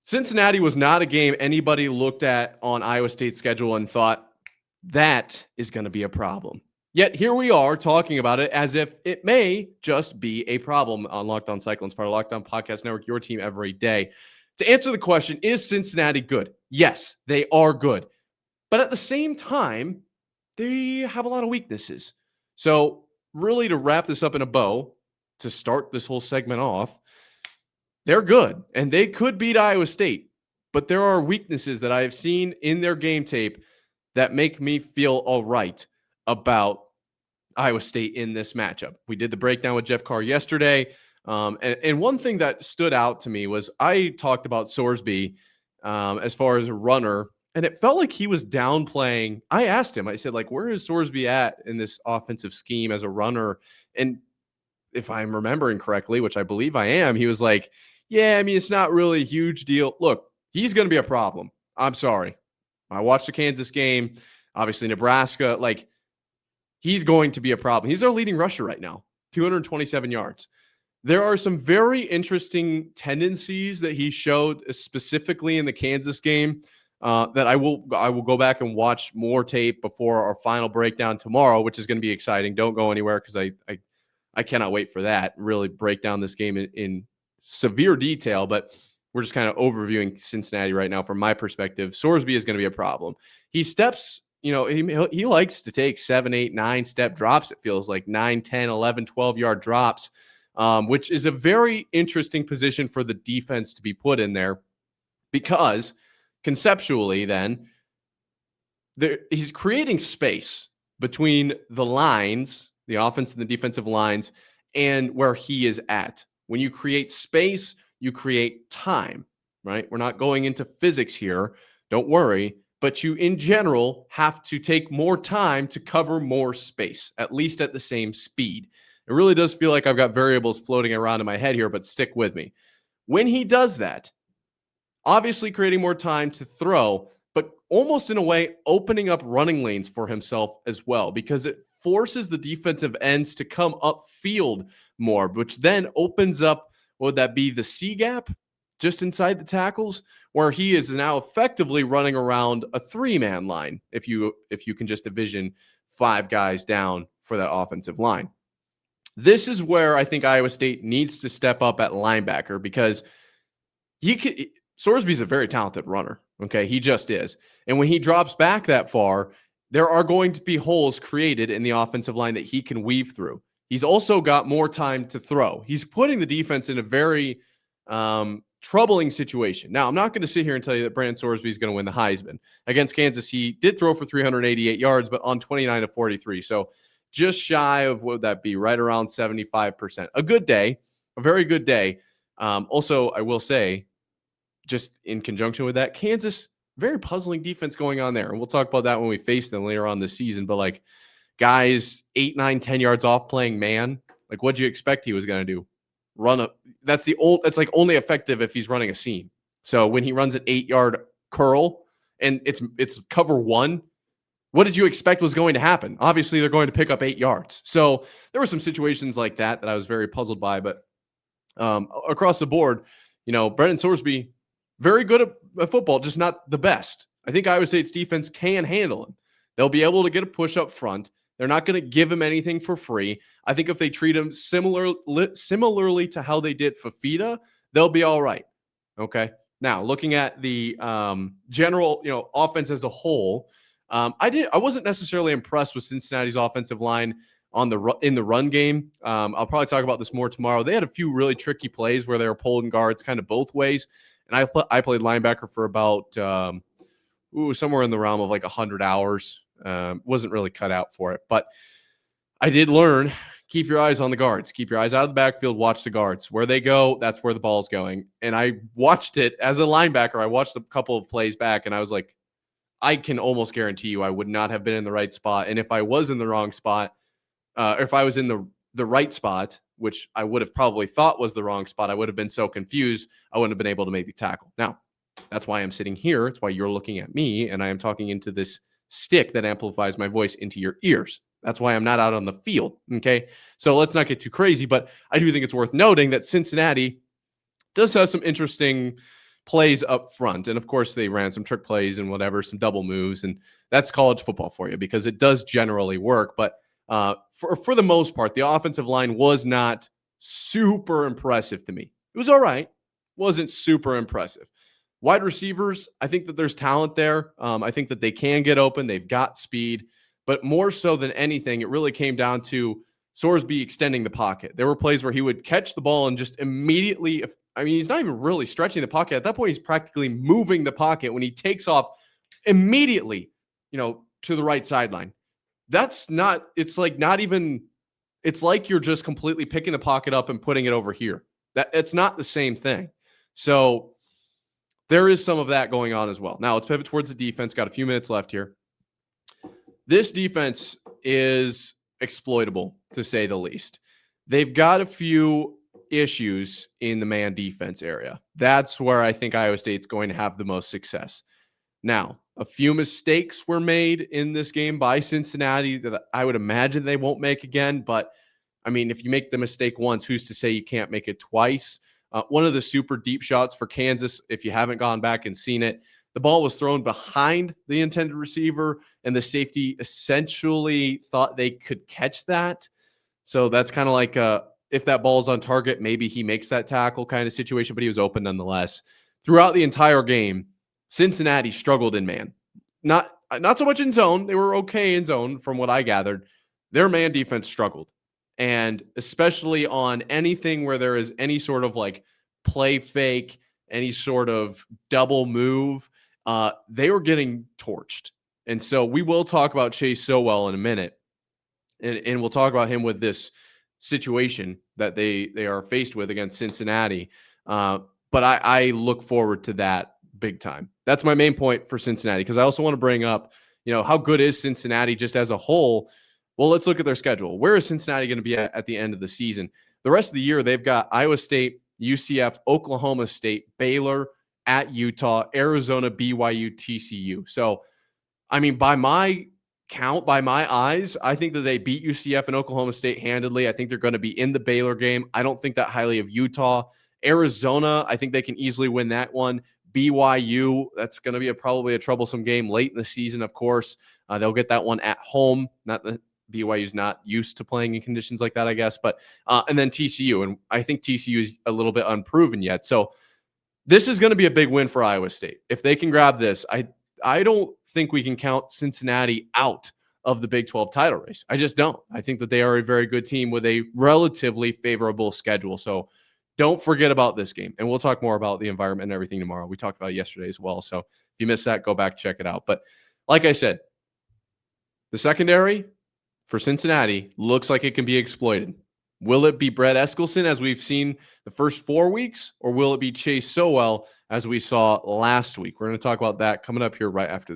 Cincinnati was not a game anybody looked at on Iowa State's schedule and thought that is going to be a problem. Yet here we are talking about it as if it may just be a problem on Locked On Cyclones, part of Locked On Podcast Network, your team every day. To answer the question, is Cincinnati good? Yes, they are good. But at the same time, they have a lot of weaknesses. So really to wrap this up in a bow, to start this whole segment off, they're good, and they could beat Iowa State, but there are weaknesses that I have seen in their game tape that make me feel all right about Iowa State in this matchup. We did the breakdown with Jeff Carr yesterday, and one thing that stood out to me was I talked about Sorsby as far as a runner, and it felt like he was downplaying. I asked him, I said, like, where is Sorsby at in this offensive scheme as a runner? And if I'm remembering correctly, which I believe I am, he was like, yeah, I mean, it's not really a huge deal. Look, he's going to be a problem. I'm sorry. I watched the Kansas game, obviously Nebraska. Like, he's going to be a problem. He's our leading rusher right now, 227 yards. There are some very interesting tendencies that he showed specifically in the Kansas game that I will go back and watch more tape before our final breakdown tomorrow, which is going to be exciting. Don't go anywhere because I cannot wait for that. Really break down this game in severe detail, but we're just kind of overviewing Cincinnati right now from my perspective. Sorsby is going to be a problem. He steps, he likes to take 7, 8, 9 step drops. It feels like 9, 10, 11, 12-yard drops, which is a very interesting position for the defense to be put in there because conceptually then he's creating space between the lines, the offense and the defensive lines, and where he is at. When you create space, you create time, right? We're not going into physics here. Don't worry. But you, in general, have to take more time to cover more space, at least at the same speed. It really does feel like I've got variables floating around in my head here, but stick with me. When he does that, obviously creating more time to throw, but almost in a way opening up running lanes for himself as well, because it forces the defensive ends to come upfield more, which then opens up, would that be the C gap just inside the tackles, where he is now effectively running around a 3-man line, if you can just envision 5 guys down for that offensive line. This is where I think Iowa State needs to step up at linebacker because Sorsby's a very talented runner. Okay, he just is. And when he drops back that far, there are going to be holes created in the offensive line that he can weave through. He's also got more time to throw. He's putting the defense in a very troubling situation. Now, I'm not going to sit here and tell you that Brendan Sorsby is going to win the Heisman. Against Kansas, he did throw for 388 yards, but on 29 of 43. So just shy of, what would that be, right around 75%. A good day, a very good day. Also, I will say, just in conjunction with that, Kansas, very puzzling defense going on there. And we'll talk about that when we face them later on this season. But like guys 8, 9, 10 yards off playing man, like what'd you expect he was going to do? That's like only effective if he's running a seam. So when he runs an 8-yard curl and it's cover 1, what did you expect was going to happen? Obviously, they're going to pick up 8 yards. So there were some situations like that I was very puzzled by. But across the board, Brendan Sorsby, very good at football, just not the best. I think Iowa State's defense can handle him. They'll be able to get a push up front. They're not going to give him anything for free. I think if they treat him similarly to how they did Fafita, they'll be all right. Okay. Now, looking at the general, offense as a whole, I wasn't necessarily impressed with Cincinnati's offensive line in the run game. I'll probably talk about this more tomorrow. They had a few really tricky plays where they were pulling guards kind of both ways. And I played linebacker for about somewhere in the realm of like 100 hours. Wasn't really cut out for it, but I did learn, keep your eyes on the guards, keep your eyes out of the backfield, watch the guards. Where they go, that's where the ball's going. And I watched it as a linebacker. I watched a couple of plays back and I was like, I can almost guarantee you I would not have been in the right spot. And if I was in the wrong spot, or if I was in the right spot, which I would have probably thought was the wrong spot, I would have been so confused, I wouldn't have been able to make the tackle. Now, that's why I'm sitting here. It's why you're looking at me, and I am talking into this stick that amplifies my voice into your ears. That's why I'm not out on the field, okay? So let's not get too crazy, but I do think it's worth noting that Cincinnati does have some interesting plays up front. And of course, they ran some trick plays and whatever, some double moves. And that's college football for you because it does generally work. But for the most part, the offensive line was not super impressive to me. It was all right. Wasn't super impressive. Wide receivers, I think that there's talent there. I think that they can get open. They've got speed. But more so than anything, it really came down to Sorsby extending the pocket. There were plays where he would catch the ball and just immediately, he's not even really stretching the pocket. At that point, he's practically moving the pocket when he takes off immediately, to the right sideline. That's not, it's like not even, it's like you're just completely picking the pocket up and putting it over here. It's not the same thing. So there is some of that going on as well. Now let's pivot towards the defense. Got a few minutes left here. This defense is exploitable, to say the least. They've got a few issues in the man defense area. That's where I think Iowa State's going to have the most success. Now, a few mistakes were made in this game by Cincinnati that I would imagine they won't make again. But, if you make the mistake once, who's to say you can't make it twice? One of the super deep shots for Kansas, if you haven't gone back and seen it, the ball was thrown behind the intended receiver, and the safety essentially thought they could catch that. So that's kind of like if that ball's on target, maybe he makes that tackle kind of situation, but he was open nonetheless. Throughout the entire game, Cincinnati struggled in man. Not so much in zone. They were okay in zone from what I gathered. Their man defense struggled. And especially on anything where there is any sort of like play fake, any sort of double move, they were getting torched. And so we will talk about Chase Sowell in a minute. And we'll talk about him with this situation that they are faced with against Cincinnati. But I look forward to that big time. That's my main point for Cincinnati, because I also want to bring up, how good is Cincinnati just as a whole? Well, let's look at their schedule. Where is Cincinnati going to be at the end of the season? The rest of the year, they've got Iowa State, UCF, Oklahoma State, Baylor, at Utah, Arizona, BYU, TCU. So, by my count, by my eyes, I think that they beat UCF and Oklahoma State handedly. I think they're going to be in the Baylor game. I don't think that highly of Utah. Arizona, I think they can easily win that one. BYU, that's going to be probably a troublesome game late in the season, of course. They'll get that one at home. Not that BYU's not used to playing in conditions like that, I guess. But and then TCU, and I think TCU is a little bit unproven yet. So this is going to be a big win for Iowa State. If they can grab this, I don't think we can count Cincinnati out of the Big 12 title race. I just don't. I think that they are a very good team with a relatively favorable schedule. So don't forget about this game. And we'll talk more about the environment and everything tomorrow. We talked about it yesterday as well. So if you missed that, go back, check it out. But like I said, the secondary for Cincinnati looks like it can be exploited. Will it be Brett Eskelson as we've seen the first 4 weeks, or will it be Chase Sowell as we saw last week? We're going to talk about that coming up here right after this.